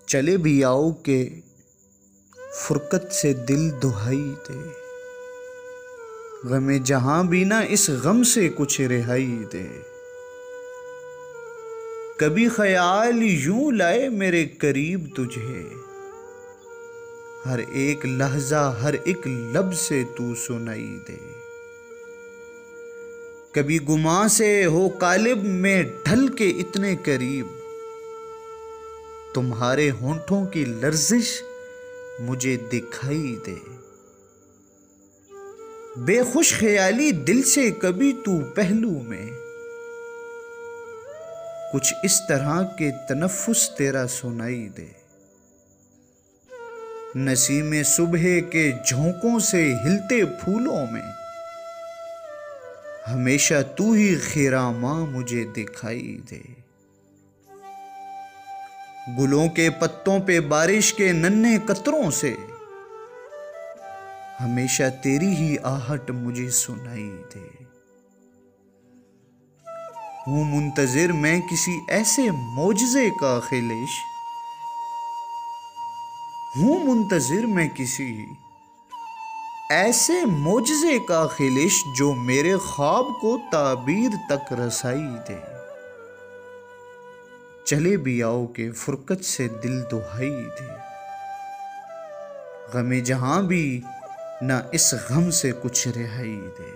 चले भी आओ के फुरकत से दिल दुहाई दे, गमे जहां भी ना इस गम से कुछ रिहाई दे। कभी ख्याल यूं लाए मेरे करीब तुझे, हर एक लहजा हर एक लब से तू सुनाई दे। कभी गुमा से हो कालिब में ढल के इतने करीब, तुम्हारे होंठों की लर्जिश मुझे दिखाई दे। बेखुश ख्याली दिल से कभी तू पहलू में, कुछ इस तरह के तनफ्फुस तेरा सुनाई दे। नसीमे सुबह के झोंकों से हिलते फूलों में, हमेशा तू ही खिरामा मुझे दिखाई दे। गुलों के पत्तों पे बारिश के नन्हे कतरों से, हमेशा तेरी ही आहट मुझे सुनाई दे। हूं मुंतजिर मैं किसी ऐसे मोजज़े का खिलिश, हूं मुंतजिर मैं किसी ऐसे मोजज़े का खिलिश जो मेरे ख्वाब को ताबीर तक रसाई दे। चले भी आओ के फुरकत से दिल दुहाई दे, गमे जहां भी ना इस गम से कुछ रिहाई दे।